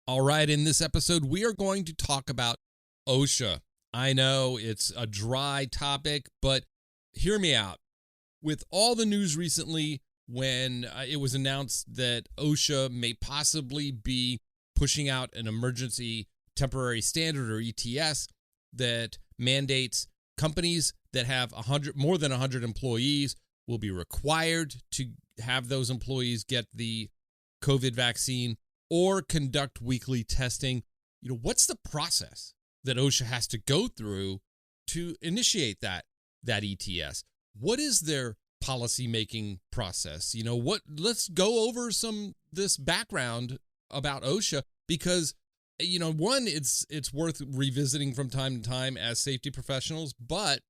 All right, in this episode, we are going to talk about OSHA. I know it's a dry topic, but hear me out. With all the news recently, when it was announced that OSHA may possibly be pushing out an emergency temporary standard, or ETS, that mandates companies that have more than 100 employees will be required to have those employees get the COVID vaccine or conduct weekly testing. What's the process that OSHA has to go through to initiate that ETS? What is their policy-making process? Let's go over this background about OSHA, because one, it's worth revisiting from time to time as safety professionals, but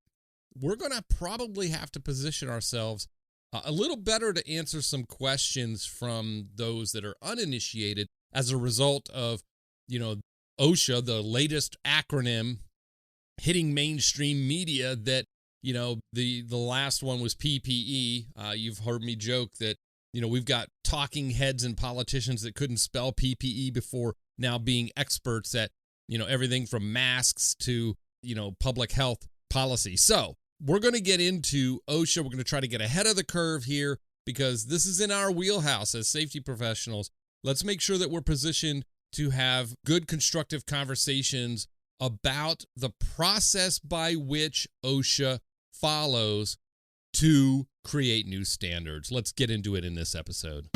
we're going to probably have to position ourselves a little better to answer some questions from those that are uninitiated as a result of, OSHA, the latest acronym hitting mainstream media that, the last one was PPE. You've heard me joke that, we've got talking heads and politicians that couldn't spell PPE before now being experts at, everything from masks to, public health policy. So we're going to get into OSHA. We're going to try to get ahead of the curve here because this is in our wheelhouse as safety professionals. Let's make sure that we're positioned to have good, constructive conversations about the process by which OSHA follows to create new standards. Let's get into it in this episode.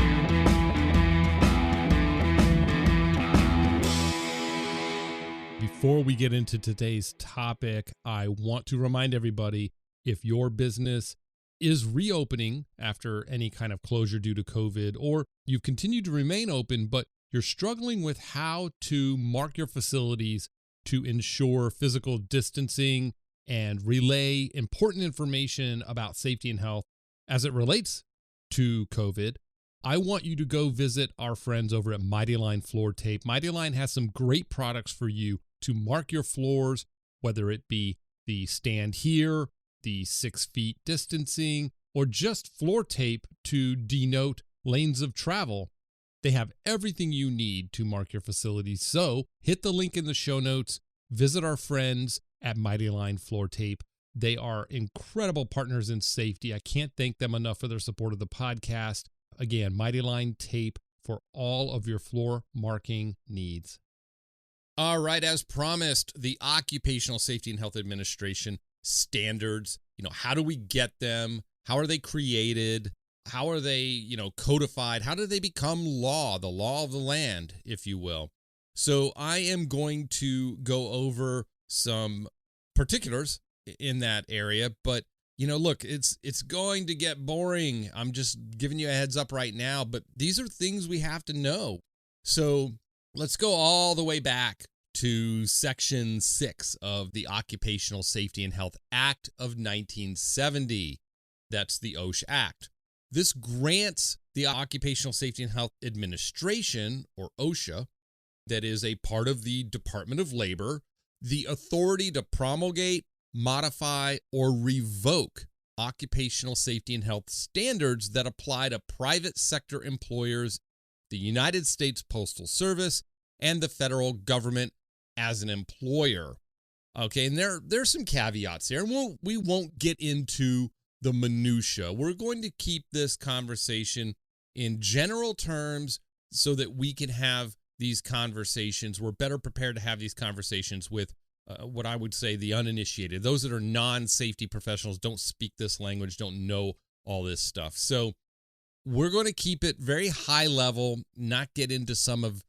Before we get into today's topic, I want to remind everybody, if your business is reopening after any kind of closure due to COVID, or you've continued to remain open, but you're struggling with how to mark your facilities to ensure physical distancing and relay important information about safety and health as it relates to COVID, I want you to go visit our friends over at Mighty Line Floor Tape. Mighty Line has some great products for you to mark your floors, whether it be the stand here, the 6 feet distancing, or just floor tape to denote lanes of travel. They have everything you need to mark your facilities. So hit the link in the show notes, visit our friends at Mighty Line Floor Tape. They are incredible partners in safety. I can't thank them enough for their support of the podcast. Again, Mighty Line Tape for all of your floor marking needs. All right, as promised, the Occupational Safety and Health Administration standards, how do we get them? How are they created? How are they, codified? How do they become law, the law of the land, if you will? So I am going to go over some particulars in that area, but look, it's going to get boring. I'm just giving you a heads up right now, but these are things we have to know. So let's go all the way back to Section 6 of the Occupational Safety and Health Act of 1970. That's the OSHA Act. This grants the Occupational Safety and Health Administration, or OSHA, that is a part of the Department of Labor, the authority to promulgate, modify, or revoke occupational safety and health standards that apply to private sector employers, the United States Postal Service, and the federal government as an employer. Okay, and there's some caveats here, and we won't get into the minutia. We're going to keep this conversation in general terms so that we can have these conversations. We're better prepared to have these conversations with what I would say the uninitiated, those that are non-safety professionals, don't speak this language, don't know all this stuff. So we're going to keep it very high level, not get into some of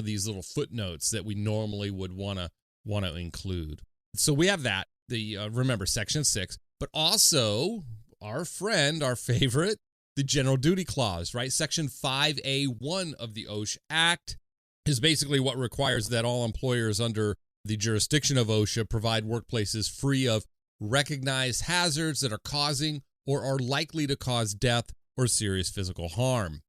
these little footnotes that we normally would want to include. So we have that, remember, Section 6, but also our friend, our favorite, the General Duty Clause, right? Section 5A1 of the OSHA Act is basically what requires that all employers under the jurisdiction of OSHA provide workplaces free of recognized hazards that are causing or are likely to cause death or serious physical harm.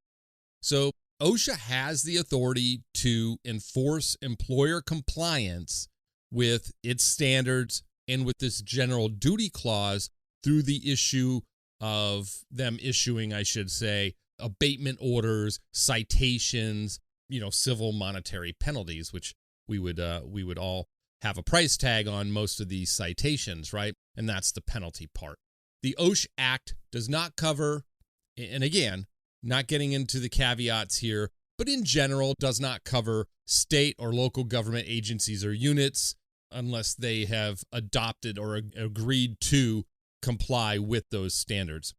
So OSHA has the authority to enforce employer compliance with its standards and with this general duty clause through the issue of them issuing, I should say, abatement orders, citations, civil monetary penalties, which we would all have a price tag on most of these citations, right? And that's the penalty part. The OSHA Act does not cover, and again, not getting into the caveats here, but in general does not cover state or local government agencies or units unless they have adopted or agreed to comply with those standards.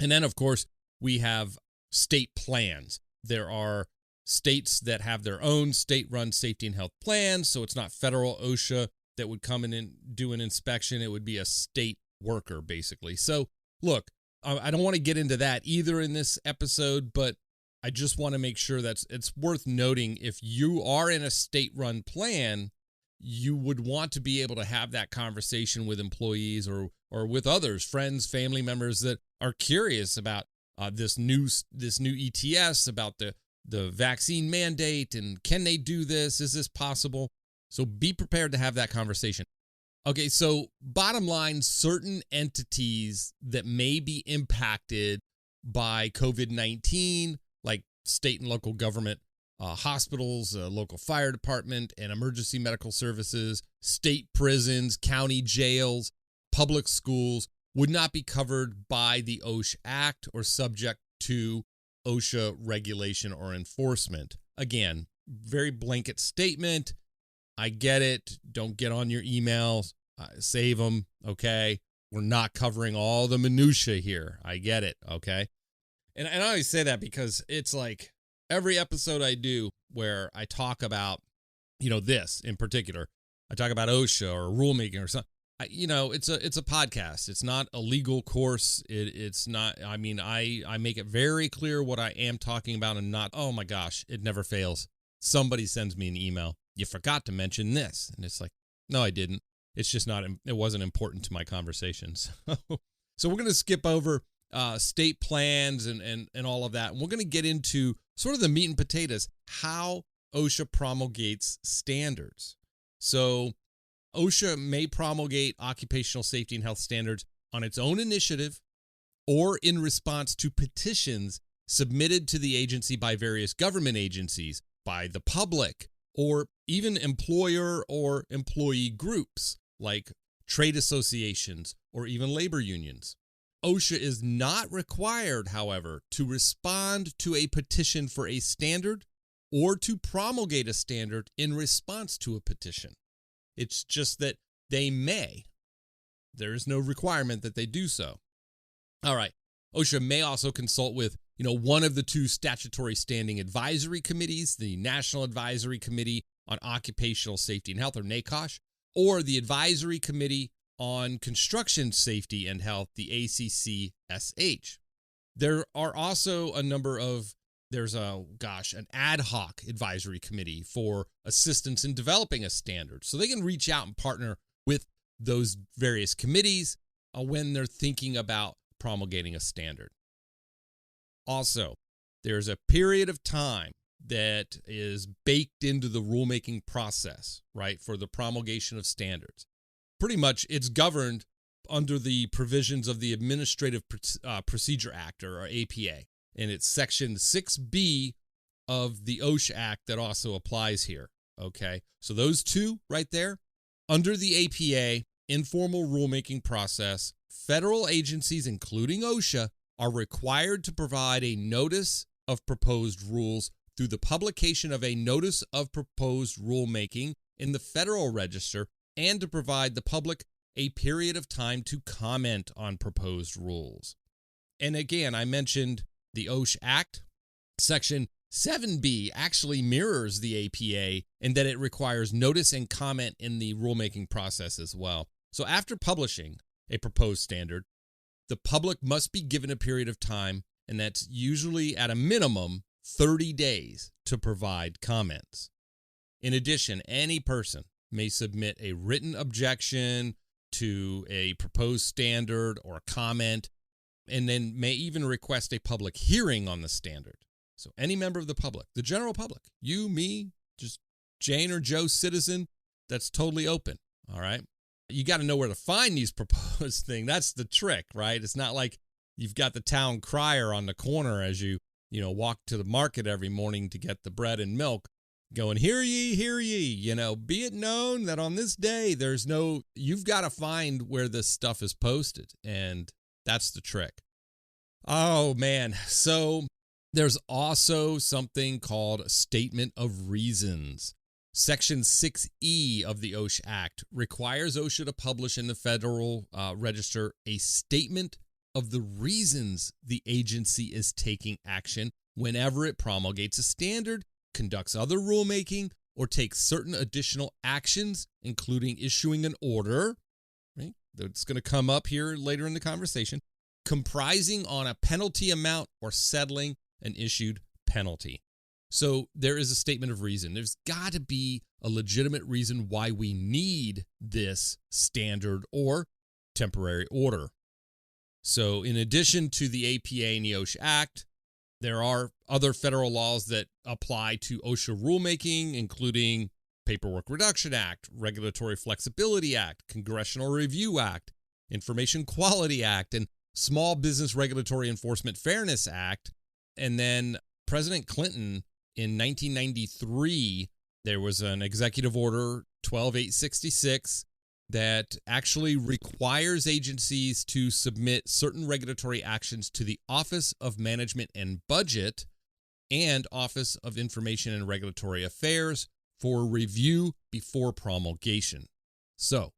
And then, of course, we have state plans. There are states that have their own state-run safety and health plans, so it's not federal OSHA that would come in and do an inspection. It would be a state worker, basically. So, look, I don't want to get into that either in this episode, but I just want to make sure that it's worth noting if you are in a state-run plan, you would want to be able to have that conversation with employees or with others, friends, family members that are curious about this new ETS, about the vaccine mandate, and can they do this? Is this possible? So be prepared to have that conversation. Okay, so bottom line, certain entities that may be impacted by COVID-19, like state and local government, hospitals, local fire department, and emergency medical services, state prisons, county jails, public schools, would not be covered by the OSHA Act or subject to OSHA regulation or enforcement. Again, very blanket statement. I get it. Don't get on your emails. Save them, okay? We're not covering all the minutia here. I get it, okay? And I always say that because it's like every episode I do where I talk about, this in particular, I talk about OSHA or rulemaking or something. It's a podcast. It's not a legal course. It's not. I mean, I make it very clear what I am talking about, and not. Oh my gosh, it never fails. Somebody sends me an email. You forgot to mention this, and it's like, no, I didn't. It's just not. It wasn't important to my conversations. So we're gonna skip over state plans and all of that, and we're gonna get into sort of the meat and potatoes, how OSHA promulgates standards. So OSHA may promulgate occupational safety and health standards on its own initiative or in response to petitions submitted to the agency by various government agencies, by the public, or even employer or employee groups like trade associations or even labor unions. OSHA is not required, however, to respond to a petition for a standard or to promulgate a standard in response to a petition. It's just that they may. There is no requirement that they do so. All right. OSHA may also consult with, one of the two statutory standing advisory committees, the National Advisory Committee on Occupational Safety and Health, or NACOSH, or the Advisory Committee on Construction Safety and Health, the ACCSH. There are also there's an ad hoc advisory committee for assistance in developing a standard. So they can reach out and partner with those various committees when they're thinking about promulgating a standard. Also, there's a period of time that is baked into the rulemaking process, right, for the promulgation of standards. Pretty much it's governed under the provisions of the Administrative Procedure Act, or APA. And it's Section 6B of the OSHA Act that also applies here, okay? So those two right there, under the APA informal rulemaking process, federal agencies, including OSHA, are required to provide a notice of proposed rules through the publication of a notice of proposed rulemaking in the Federal Register, and to provide the public a period of time to comment on proposed rules. And again, I mentioned the OSHA Act. Section 7B actually mirrors the APA in that it requires notice and comment in the rulemaking process as well. So after publishing a proposed standard, the public must be given a period of time, and that's usually at a minimum 30 days to provide comments. In addition, any person may submit a written objection to a proposed standard or a comment, and then may even request a public hearing on the standard. So any member of the public, the general public, you, me, just Jane or Joe citizen, that's totally open, all right? You got to know where to find these proposed things. That's the trick, right? It's not like you've got the town crier on the corner as you walk to the market every morning to get the bread and milk, going, hear ye, be it known that on this day, you've got to find where this stuff is posted. And that's the trick. Oh, man. So there's also something called a Statement of Reasons. Section 6E of the OSHA Act requires OSHA to publish in the Federal Register a statement of the reasons the agency is taking action whenever it promulgates a standard, conducts other rulemaking, or takes certain additional actions, including issuing an order, right? That's going to come up here later in the conversation, comprising on a penalty amount or settling an issued penalty. So there is a statement of reason. There's got to be a legitimate reason why we need this standard or temporary order. So in addition to the APA and the OSHA Act, there are other federal laws that apply to OSHA rulemaking, including Paperwork Reduction Act, Regulatory Flexibility Act, Congressional Review Act, Information Quality Act, and Small Business Regulatory Enforcement Fairness Act. And then President Clinton in 1993, there was an executive order 12866 that actually requires agencies to submit certain regulatory actions to the Office of Management and Budget and Office of Information and Regulatory Affairs for review before promulgation. So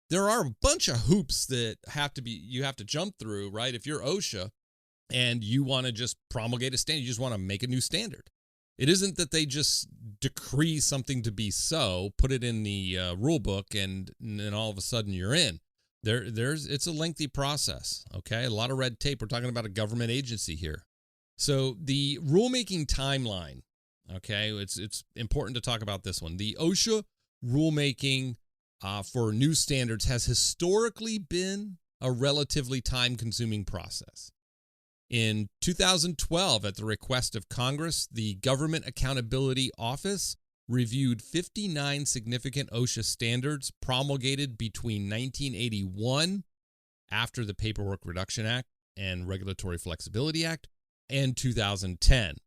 there are a bunch of hoops that you have to jump through, right? If you're OSHA and you want to just promulgate a standard, you just want to make a new standard. It isn't that they just decree something to be so, put it in the rule book, and then all of a sudden you're in. It's a lengthy process, okay? A lot of red tape. We're talking about a government agency here. So the rulemaking timeline, okay, it's important to talk about this one. The OSHA rulemaking for new standards has historically been a relatively time-consuming process. In 2012, at the request of Congress, the Government Accountability Office reviewed 59 significant OSHA standards promulgated between 1981, after the Paperwork Reduction Act and Regulatory Flexibility Act, and 2010.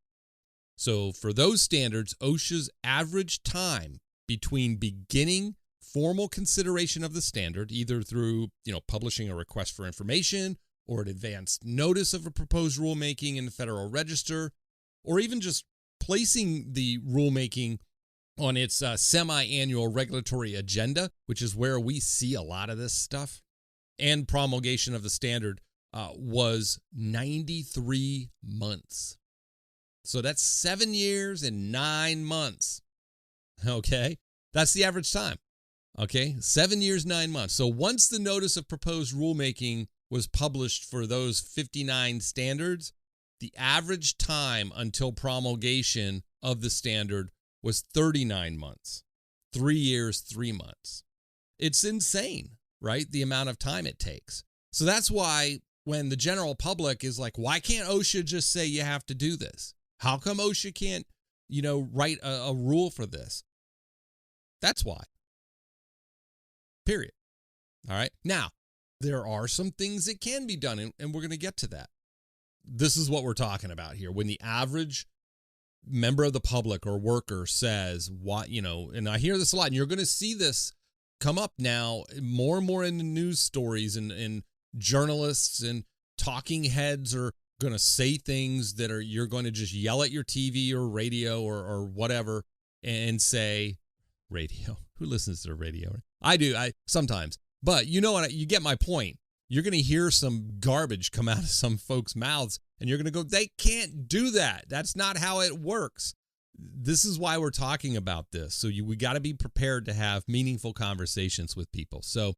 So for those standards, OSHA's average time between beginning formal consideration of the standard, either through publishing a request for information or an advanced notice of a proposed rulemaking in the Federal Register, or even just placing the rulemaking on its semi-annual regulatory agenda, which is where we see a lot of this stuff, and promulgation of the standard was 93 months. So that's 7 years and 9 months. Okay? That's the average time. Okay? 7 years, 9 months. So once the notice of proposed rulemaking was published for those 59 standards, the average time until promulgation of the standard was 39 months. 3 years, 3 months. It's insane, right? The amount of time it takes. So that's why when the general public is like, why can't OSHA just say you have to do this? How come OSHA can't, write a rule for this? That's why. Period. All right. Now, there are some things that can be done, and we're going to get to that. This is what we're talking about here. When the average member of the public or worker says, and I hear this a lot, and you're going to see this come up now more and more in the news stories, and journalists and talking heads are going to say things that you're going to just yell at your TV or radio or whatever and say, radio? Who listens to the radio? I do. Sometimes. But you know what? You get my point. You're going to hear some garbage come out of some folks' mouths, and you're going to go, they can't do that. That's not how it works. This is why we're talking about this. So we got to be prepared to have meaningful conversations with people. So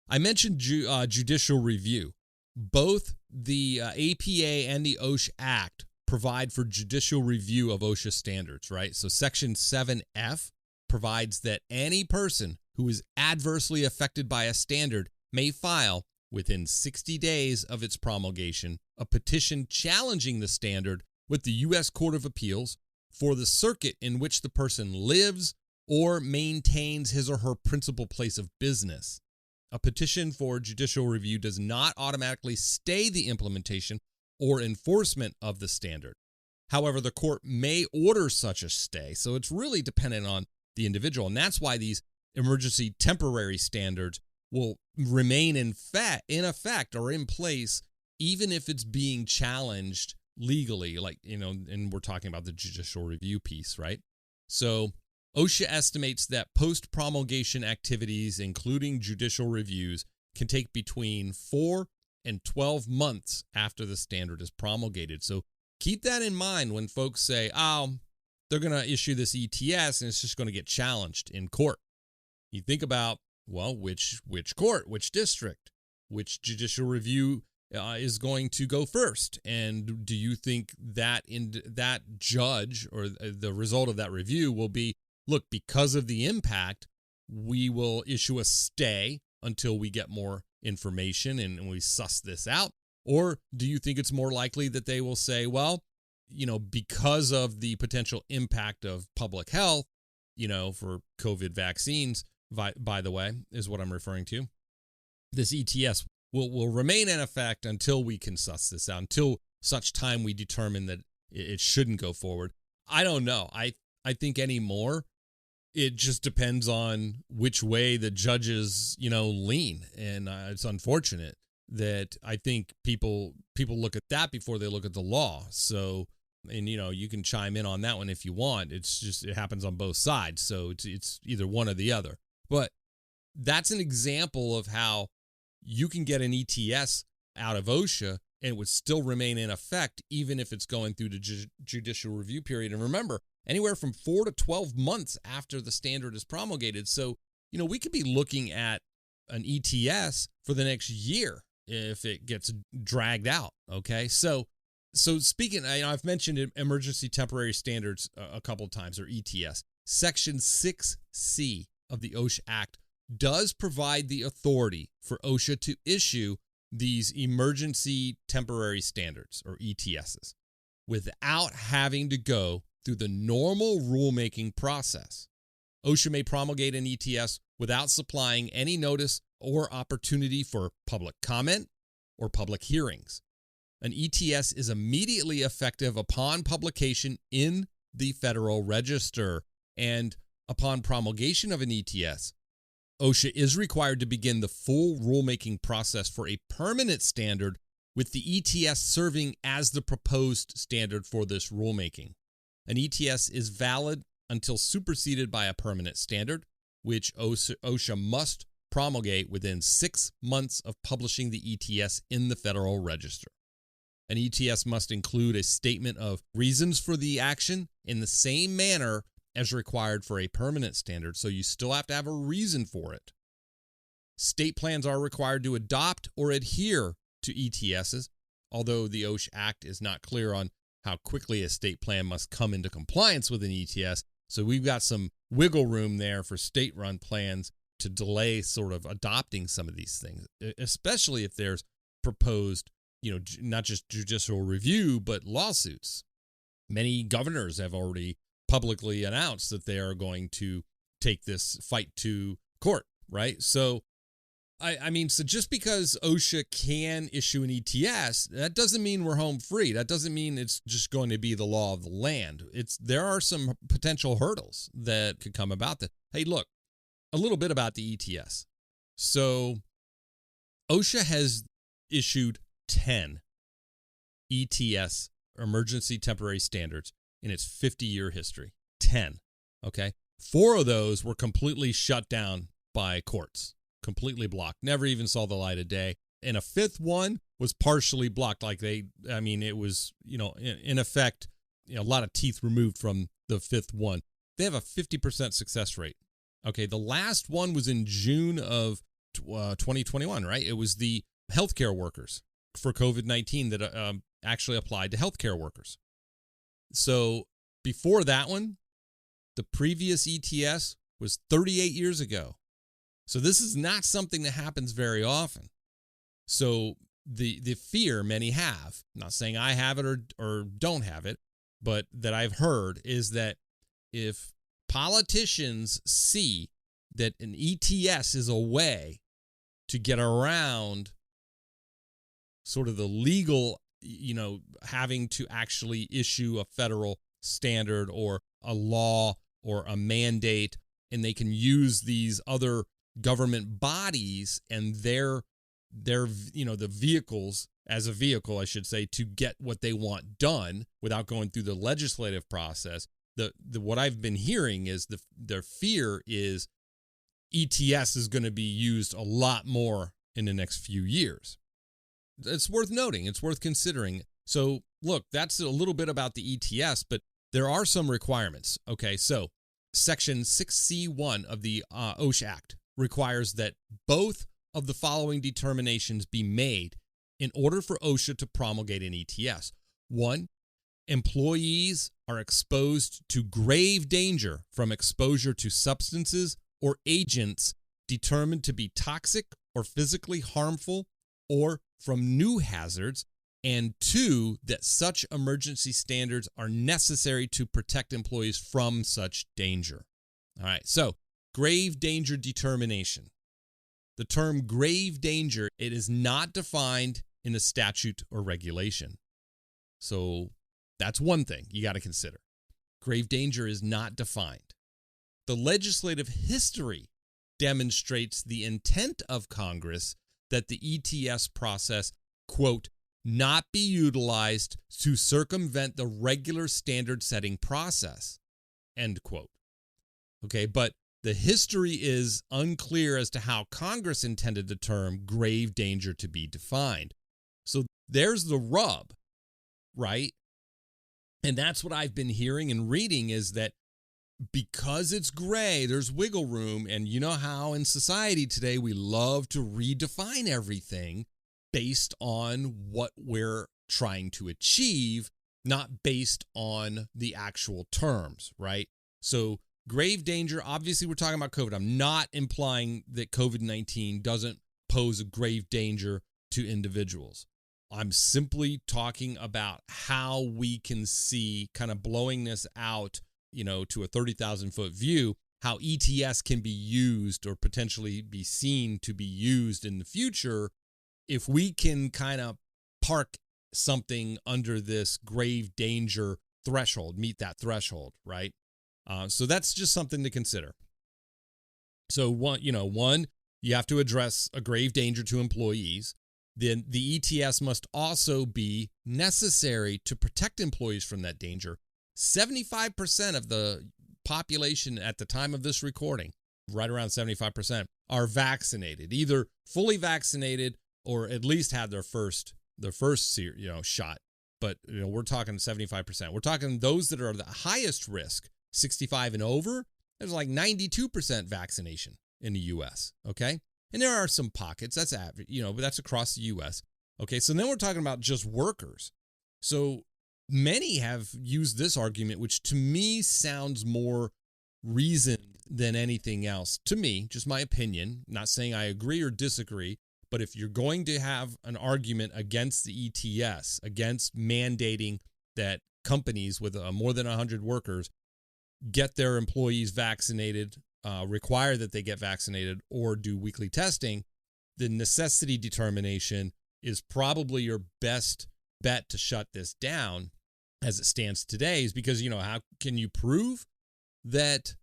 I mentioned judicial review. Both the APA and the OSHA Act provide for judicial review of OSHA standards, right? So Section 7F provides that any person who is adversely affected by a standard may file, within 60 days of its promulgation, a petition challenging the standard with the U.S. Court of Appeals for the circuit in which the person lives or maintains his or her principal place of business. A petition for judicial review does not automatically stay the implementation or enforcement of the standard. However, the court may order such a stay. So it's really dependent on the individual. And that's why these emergency temporary standards will remain in effect or in place, even if it's being challenged legally, like, and we're talking about the judicial review piece, right? So OSHA estimates that post-promulgation activities, including judicial reviews, can take between 4 and 12 months after the standard is promulgated. So keep that in mind when folks say, they're going to issue this ETS and it's just going to get challenged in court. You think about, well, which court, which district, which judicial review is going to go first, and do you think that that judge or the result of that review will be, look, because of the impact, we will issue a stay until we get more information and we suss this out? Or do you think it's more likely that they will say, well, because of the potential impact of public health, for COVID vaccines, by the way, is what I'm referring to, this ETS will remain in effect until we can suss this out, until such time we determine that it shouldn't go forward? I don't know. I think anymore, it just depends on which way the judges, lean. And it's unfortunate that I think people look at that before they look at the law. So, and you can chime in on that one if you want. It's just, it happens on both sides. So it's either one or the other. But that's an example of how you can get an ETS out of OSHA and it would still remain in effect even if it's going through the judicial review period. And remember, anywhere from 4 to 12 months after the standard is promulgated. So, we could be looking at an ETS for the next year if it gets dragged out. Okay. So speaking, I've mentioned emergency temporary standards a couple of times, or ETS. Section 6C of the OSHA Act does provide the authority for OSHA to issue these emergency temporary standards, or ETSs, without having to go through the normal rulemaking process. OSHA may promulgate an ETS without supplying any notice or opportunity for public comment or public hearings. An ETS is immediately effective upon publication in the Federal Register, and upon promulgation of an ETS, OSHA is required to begin the full rulemaking process for a permanent standard, with the ETS serving as the proposed standard for this rulemaking. An ETS is valid until superseded by a permanent standard, which OSHA must promulgate within 6 months of publishing the ETS in the Federal Register. An ETS must include a statement of reasons for the action in the same manner as required for a permanent standard, so you still have to have a reason for it. State plans are required to adopt or adhere to ETSs, although the OSHA Act is not clear on how quickly a state plan must come into compliance with an ETS. So we've got some wiggle room there for state-run plans to delay sort of adopting some of these things, especially if there's proposed, not just judicial review, but lawsuits. Many governors have already publicly announced that they are going to take this fight to court, right? So, so just because OSHA can issue an ETS, that doesn't mean we're home free. That doesn't mean it's just going to be the law of the land. There are some potential hurdles that could come about that. Hey, look, a little bit about the ETS. So OSHA has issued 10 ETS, emergency temporary standards, in its 50-year history. 10, okay? 4 of those were completely shut down by courts, completely blocked, never even saw the light of day. And a 5th one was partially blocked, it was, in effect, a lot of teeth removed from the 5th one. They have a 50% success rate. Okay, the last one was in June of 2021, right? It was the healthcare workers for COVID-19 that actually applied to healthcare workers. So before that one, the previous ETS was 38 years ago. So this is not something that happens very often. So the fear many have, I'm not saying I have it or don't have it, but that I've heard is that if politicians see that an ETS is a way to get around sort of the legal having to actually issue a federal standard or a law or a mandate, and they can use these other government bodies and their the vehicles as a vehicle, I should say, to get what they want done without going through the legislative process. What I've been hearing is their fear is ETS is going to be used a lot more in the next few years. It's worth noting. It's worth considering. So, look, that's a little bit about the ETS, but there are some requirements. Okay, so Section 6C1 of the OSHA Act requires that both of the following determinations be made in order for OSHA to promulgate an ETS. 1, employees are exposed to grave danger from exposure to substances or agents determined to be toxic or physically harmful or from new hazards. And 2, that such emergency standards are necessary to protect employees from such danger. All right, so grave danger determination. The term grave danger, it is not defined in a statute or regulation. So that's one thing you got to consider. Grave danger is not defined. The legislative history demonstrates the intent of Congress that the ETS process, quote, not be utilized to circumvent the regular standard setting process, end quote. Okay, but the history is unclear as to how Congress intended the term grave danger to be defined. So there's the rub, right? And that's what I've been hearing and reading, is that because it's gray, there's wiggle room. And you know how in society today we love to redefine everything based on what we're trying to achieve, not based on the actual terms, right? So grave danger, obviously we're talking about COVID. I'm not implying that COVID-19 doesn't pose a grave danger to individuals. I'm simply talking about how we can see, kind of blowing this out, to a 30,000-foot view, how ETS can be used or potentially be seen to be used in the future if we can kind of park something under this grave danger threshold, meet that threshold, right? So that's just something to consider. So one, you have to address a grave danger to employees. Then the ETS must also be necessary to protect employees from that danger. 75% of the population at the time of this recording, right around 75%, are vaccinated, either fully vaccinated or at least had their first shot. But we're talking 75%. We're talking those that are the highest risk, 65 and over. There's like 92% vaccination in the U.S. Okay, and there are some pockets. That's average, but that's across the U.S. Okay, so then we're talking about just workers. So many have used this argument, which to me sounds more reasoned than anything else. To me, just my opinion, not saying I agree or disagree, but if you're going to have an argument against the ETS, against mandating that companies with more than 100 workers get their employees vaccinated, require that they get vaccinated, or do weekly testing, the necessity determination is probably your best bet to shut this down as it stands today, is because, how can you prove that?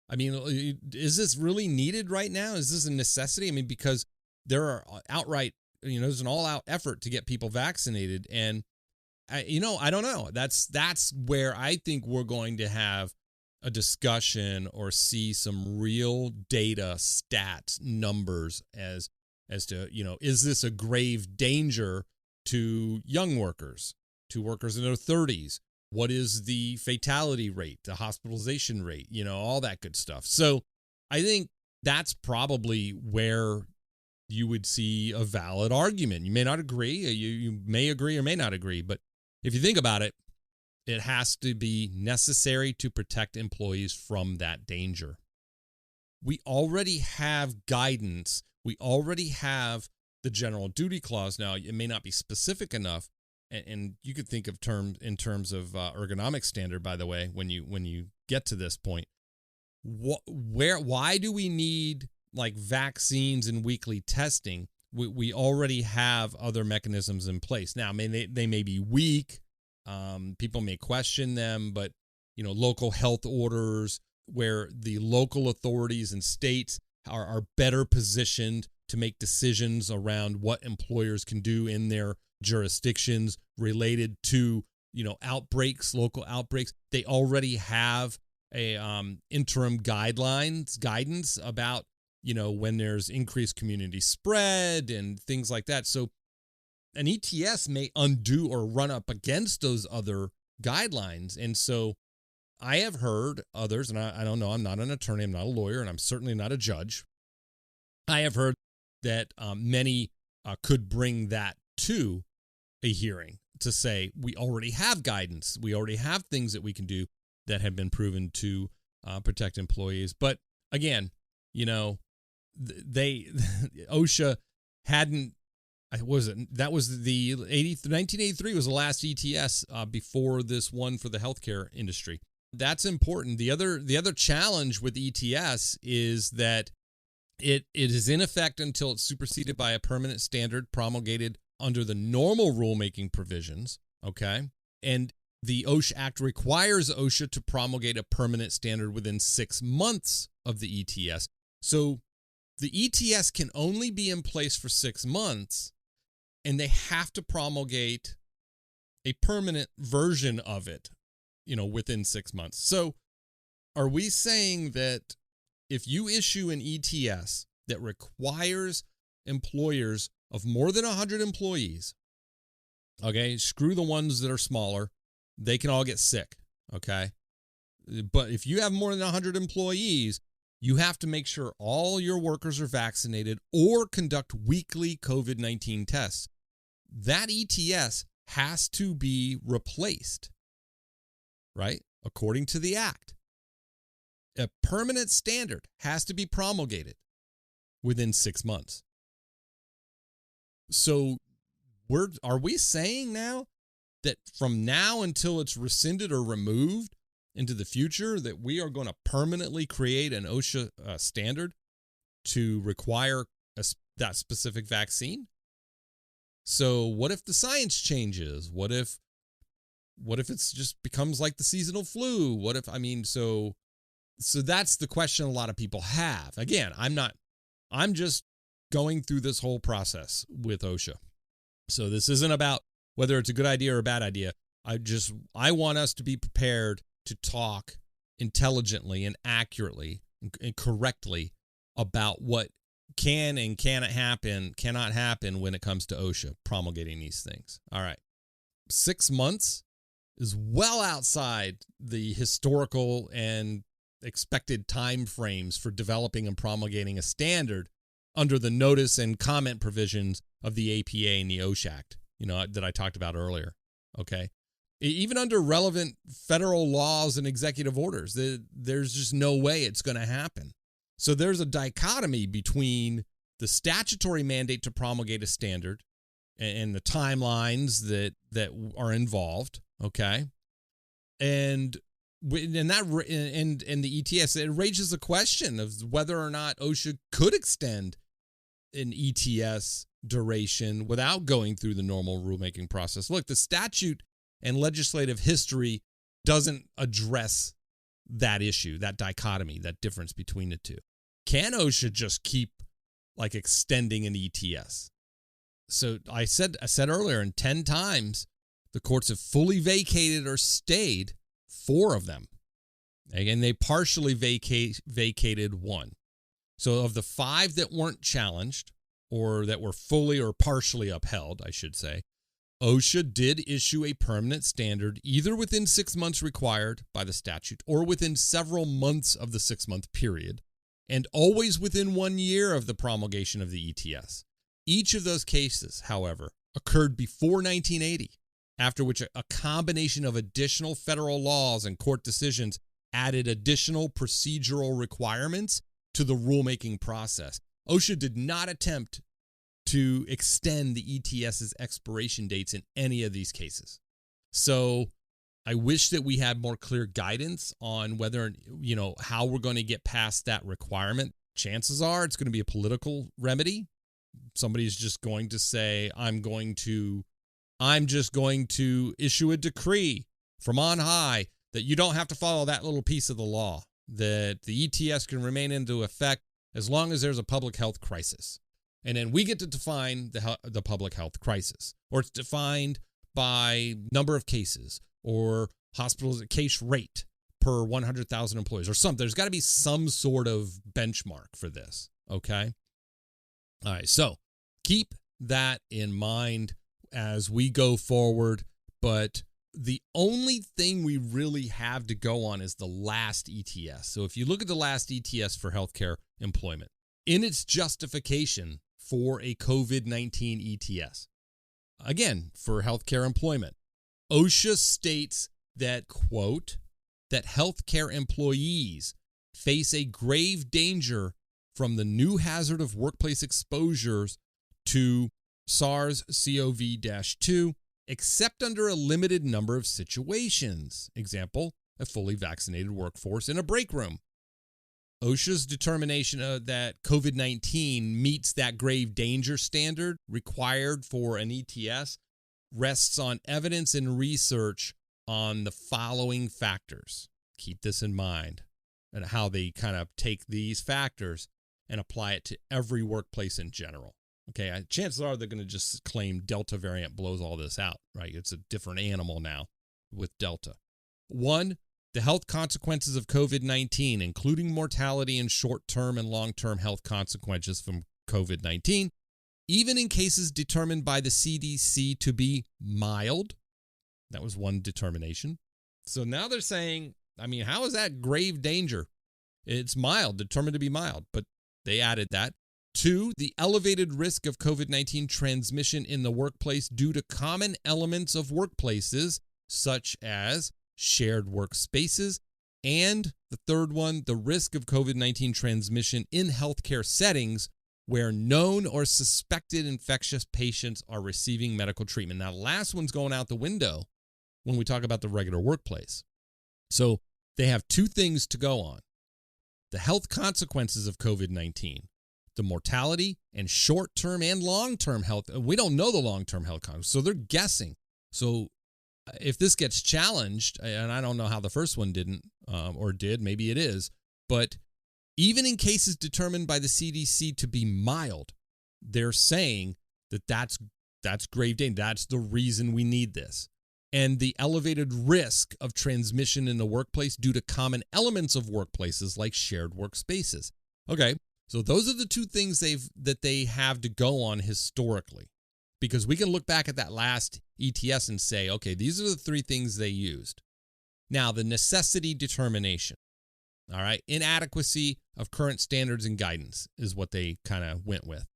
I mean, is this really needed right now? Is this a necessity? I mean, because there are outright, there's an all-out effort to get people vaccinated. And, I don't know. That's where I think we're going to have a discussion or see some real data, stats, numbers as to, is this a grave danger to young workers, to workers in their 30s? What is the fatality rate, the hospitalization rate, all that good stuff. So I think that's probably where you would see a valid argument. You may not agree. You may agree or may not agree. But if you think about it, it has to be necessary to protect employees from that danger. We already have guidance. We already have the general duty clause. Now, it may not be specific enough, and you could think of in terms of ergonomic standard, by the way, when you get to this point. Why do we need like vaccines and weekly testing We already have other mechanisms in place. Now, they may be weak. People may question them, but local health orders where the local authorities and states are better positioned to make decisions around what employers can do in their jurisdictions related to outbreaks, local outbreaks. They already have a interim guidance about when there's increased community spread and things like that. So an ETS may undo or run up against those other guidelines. And so I have heard others, and I don't know, I'm not an attorney, I'm not a lawyer, and I'm certainly not a judge. I have heard that many could bring that to a hearing to say, we already have guidance. We already have things that we can do that have been proven to protect employees. But again, OSHA hadn't, that was 1983 was the last ETS before this one for the healthcare industry. That's important. The other challenge with ETS is that it is in effect until it's superseded by a permanent standard promulgated under the normal rulemaking provisions, okay? And the OSHA Act requires OSHA to promulgate a permanent standard within 6 months of the ETS. So the ETS can only be in place for 6 months, and they have to promulgate a permanent version of it, within 6 months. So are we saying that if you issue an ETS that requires employers of more than 100 employees, okay, screw the ones that are smaller, they can all get sick, okay? But if you have more than 100 employees, you have to make sure all your workers are vaccinated or conduct weekly COVID-19 tests. That ETS has to be replaced, right? According to the Act. A permanent standard has to be promulgated within 6 months. So are we saying now that from now until it's rescinded or removed into the future that we are going to permanently create an OSHA standard to require that specific vaccine? So what if the science changes? What if it's just becomes like the seasonal flu? So that's the question a lot of people have. Again, I'm just going through this whole process with OSHA. So this isn't about whether it's a good idea or a bad idea. I want us to be prepared to talk intelligently and accurately and correctly about what can and cannot happen when it comes to OSHA promulgating these things. All right. 6 months is well outside the historical and expected time frames for developing and promulgating a standard under the notice and comment provisions of the APA and the OSHA Act, that I talked about earlier. Okay. Even under relevant federal laws and executive orders, there's just no way it's going to happen. So there's a dichotomy between the statutory mandate to promulgate a standard and the timelines that are involved. Okay. And the ETS, it raises the question of whether or not OSHA could extend an ETS duration without going through the normal rulemaking process. Look, the statute and legislative history doesn't address that issue, that dichotomy, that difference between the two. Can OSHA just keep extending an ETS? So I said earlier, in 10 times, the courts have fully vacated or stayed 4 of them. Again, they partially vacated 1. So of the 5 that weren't challenged, or that were fully or partially upheld, I should say, OSHA did issue a permanent standard either within 6 months required by the statute or within several months of the 6-month period, and always within 1 year of the promulgation of the ETS. Each of those cases, however, occurred before 1980, after which a combination of additional federal laws and court decisions added additional procedural requirements to the rulemaking process. OSHA did not attempt to extend the ETS's expiration dates in any of these cases. So I wish that we had more clear guidance on whether, how we're going to get past that requirement. Chances are it's going to be a political remedy. Somebody's just going to say, I'm just going to issue a decree from on high that you don't have to follow that little piece of the law, that the ETS can remain into effect as long as there's a public health crisis. And then we get to define the public health crisis, or it's defined by number of cases or case rate per 100,000 employees or something. There's got to be some sort of benchmark for this, okay? All right, so keep that in mind as we go forward, but the only thing we really have to go on is the last ETS. So if you look at the last ETS for healthcare employment, in its justification for a COVID-19 ETS, again, for healthcare employment, OSHA states that, quote, that healthcare employees face a grave danger from the new hazard of workplace exposures to SARS-CoV-2, except under a limited number of situations. Example, a fully vaccinated workforce in a break room. OSHA's determination that COVID-19 meets that grave danger standard required for an ETS rests on evidence and research on the following factors. Keep this in mind, and how they kind of take these factors and apply it to every workplace in general. Okay, chances are they're going to just claim Delta variant blows all this out, right? It's a different animal now with Delta. 1, the health consequences of COVID-19, including mortality and short-term and long-term health consequences from COVID-19, even in cases determined by the CDC to be mild. That was one determination. So now they're saying, how is that grave danger? It's mild, determined to be mild, but they added that. 2, the elevated risk of COVID-19 transmission in the workplace due to common elements of workplaces, such as shared workspaces. And the third one, the risk of COVID-19 transmission in healthcare settings where known or suspected infectious patients are receiving medical treatment. Now, the last one's going out the window when we talk about the regular workplace. So they have 2 things to go on: the health consequences of COVID-19, the mortality and short-term and long-term health. We don't know the long-term health consequences, so they're guessing. So if this gets challenged, and I don't know how the first one didn't or did, maybe it is, but even in cases determined by the CDC to be mild, they're saying that that's grave danger. That's the reason we need this. And the elevated risk of transmission in the workplace due to common elements of workplaces like shared workspaces. Okay, so those are the 2 things that they have to go on historically, because we can look back at that last ETS and say, okay, these are the 3 things they used. Now, the necessity determination, all right, inadequacy of current standards and guidance is what they kind of went with.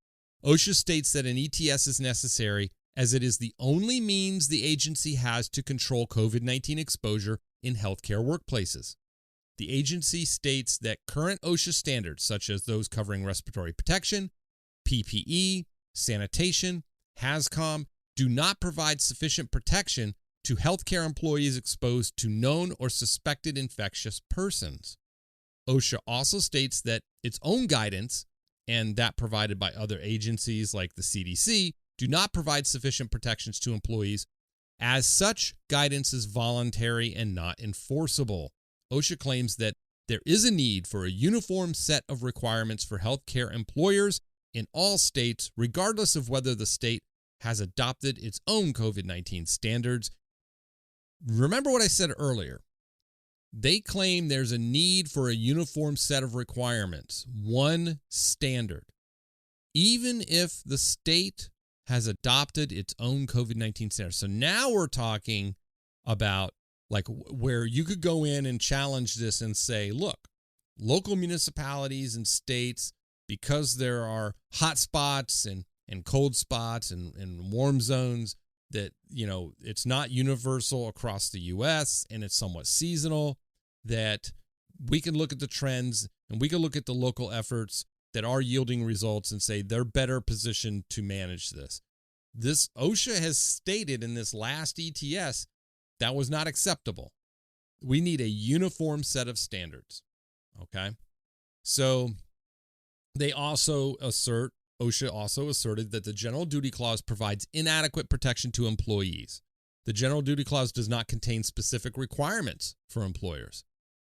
OSHA states that an ETS is necessary as it is the only means the agency has to control COVID-19 exposure in healthcare workplaces. The agency states that current OSHA standards, such as those covering respiratory protection, PPE, sanitation, HAZCOM, do not provide sufficient protection to healthcare employees exposed to known or suspected infectious persons. OSHA also states that its own guidance, and that provided by other agencies like the CDC, do not provide sufficient protections to employees. As such, guidance is voluntary and not enforceable. OSHA claims that there is a need for a uniform set of requirements for healthcare employers in all states, regardless of whether the state has adopted its own COVID-19 standards. Remember what I said earlier. They claim there's a need for a uniform set of requirements, one standard. Even if the state has adopted its own COVID-19 standards. So now we're talking about like where you could go in and challenge this and say, look, local municipalities and states, because there are hot spots and cold spots and warm zones, that, it's not universal across the U.S. and it's somewhat seasonal, that we can look at the trends and we can look at the local efforts that are yielding results and say they're better positioned to manage this. This OSHA has stated in this last ETS that was not acceptable. We need a uniform set of standards. Okay. So they also assert, OSHA also asserted that the General Duty Clause provides inadequate protection to employees. The General Duty Clause does not contain specific requirements for employers.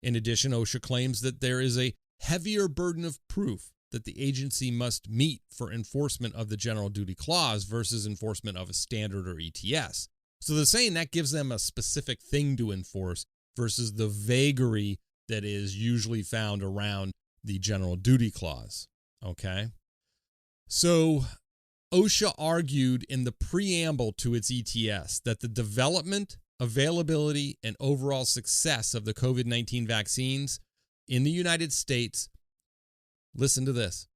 In addition, OSHA claims that there is a heavier burden of proof that the agency must meet for enforcement of the General Duty Clause versus enforcement of a standard or ETS. So they're saying that gives them a specific thing to enforce versus the vagary that is usually found around the General Duty Clause. Okay? So OSHA argued in the preamble to its ETS that the development, availability, and overall success of the COVID-19 vaccines in the United States, listen to this,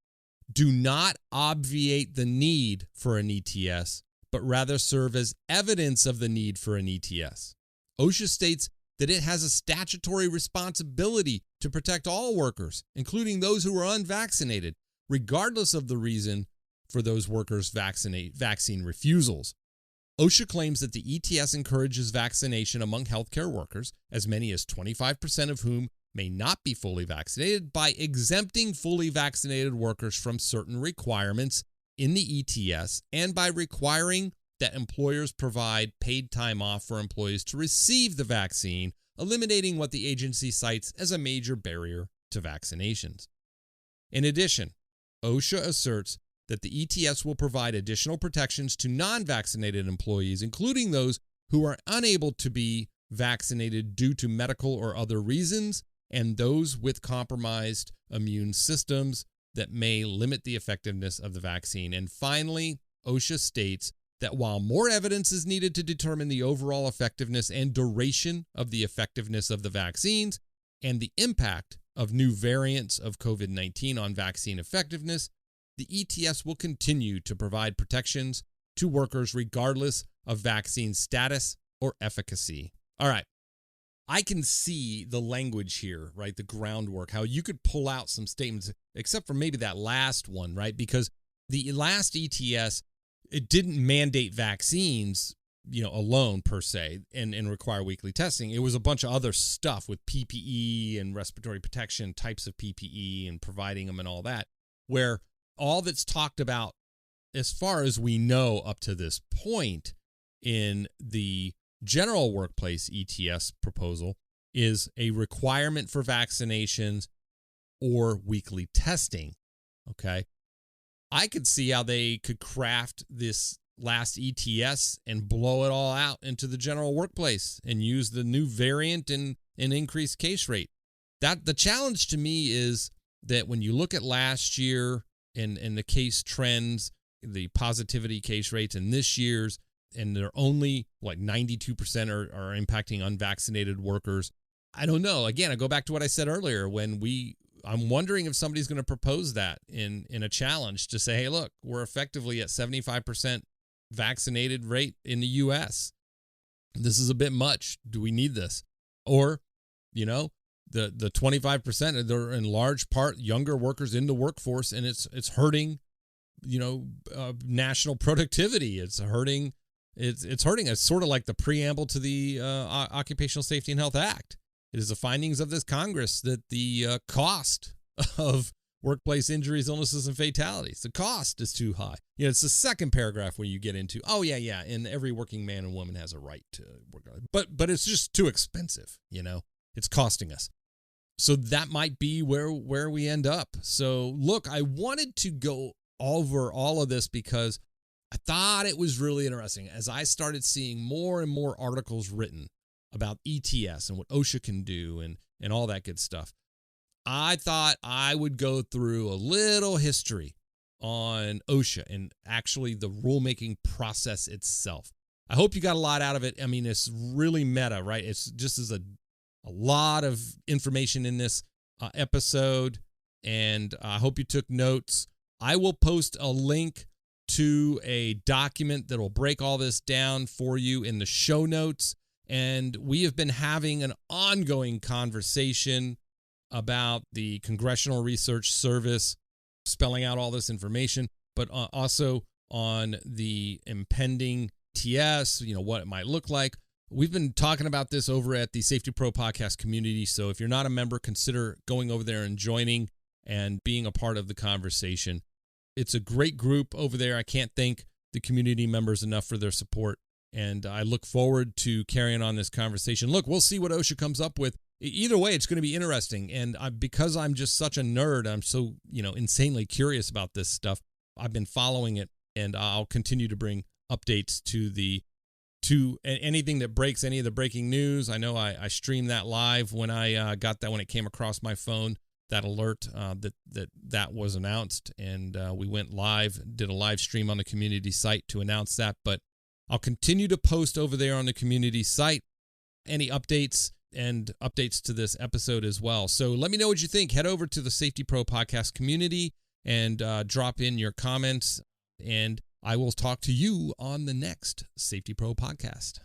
do not obviate the need for an ETS, but rather serve as evidence of the need for an ETS. OSHA states that it has a statutory responsibility to protect all workers, including those who are unvaccinated, regardless of the reason for those workers' vaccine refusals. OSHA claims that the ETS encourages vaccination among healthcare workers, as many as 25% of whom may not be fully vaccinated, by exempting fully vaccinated workers from certain requirements in the ETS and by requiring that employers provide paid time off for employees to receive the vaccine, eliminating what the agency cites as a major barrier to vaccinations. In addition, OSHA asserts that the ETS will provide additional protections to non-vaccinated employees, including those who are unable to be vaccinated due to medical or other reasons, and those with compromised immune systems that may limit the effectiveness of the vaccine. And finally, OSHA states that while more evidence is needed to determine the overall effectiveness and duration of the effectiveness of the vaccines and the impact of new variants of COVID-19 on vaccine effectiveness, the ETS will continue to provide protections to workers regardless of vaccine status or efficacy. All right. I can see the language here, right? The groundwork, how you could pull out some statements, except for maybe that last one, right? Because the last ETS, it didn't mandate vaccines, alone per se and require weekly testing. It was a bunch of other stuff with PPE and respiratory protection, types of PPE and providing them and all that, where all that's talked about, as far as we know up to this point in the general workplace ETS proposal, is a requirement for vaccinations or weekly testing. Okay. I could see how they could craft this last ETS and blow it all out into the general workplace and use the new variant and increased case rate. That the challenge to me is that when you look at last year and the case trends, the positivity case rates in this year's, and they're only like 92% are impacting unvaccinated workers. I don't know. Again, I go back to what I said earlier I'm wondering if somebody's going to propose that in a challenge to say, hey, look, we're effectively at 75% vaccinated rate in the U.S. This is a bit much. Do we need this? Or, the 25%, they're in large part younger workers in the workforce, and it's hurting, national productivity. It's hurting. It's hurting. It's sort of like the preamble to the Occupational Safety and Health Act. It is the findings of this Congress that the cost of workplace injuries, illnesses, and fatalities, the cost is too high. It's the second paragraph where you get into, and every working man and woman has a right to work on it. But it's just too expensive, It's costing us. So that might be where we end up. So look, I wanted to go over all of this because I thought it was really interesting as I started seeing more and more articles written about ETS and what OSHA can do and all that good stuff. I thought I would go through a little history on OSHA and actually the rulemaking process itself. I hope you got a lot out of it. I mean, it's really meta, right? It's just as a lot of information in this episode, and I hope you took notes. I will post a link to a document that will break all this down for you in the show notes. And we have been having an ongoing conversation about the Congressional Research Service spelling out all this information, but also on the impending ETS, what it might look like. We've been talking about this over at the Safety Pro Podcast community. So if you're not a member, consider going over there and joining and being a part of the conversation. It's a great group over there. I can't thank the community members enough for their support. And I look forward to carrying on this conversation. Look, we'll see what OSHA comes up with. Either way, it's going to be interesting. And because I'm just such a nerd, I'm so, insanely curious about this stuff. I've been following it, and I'll continue to bring updates to anything that breaks, any of the breaking news. I know I streamed that live when I got that, when it came across my phone, that alert that was announced. And we went live, did a live stream on the community site to announce that. But I'll continue to post over there on the community site any updates and updates to this episode as well. So let me know what you think. Head over to the Safety Pro Podcast community and drop in your comments, and I will talk to you on the next Safety Pro Podcast.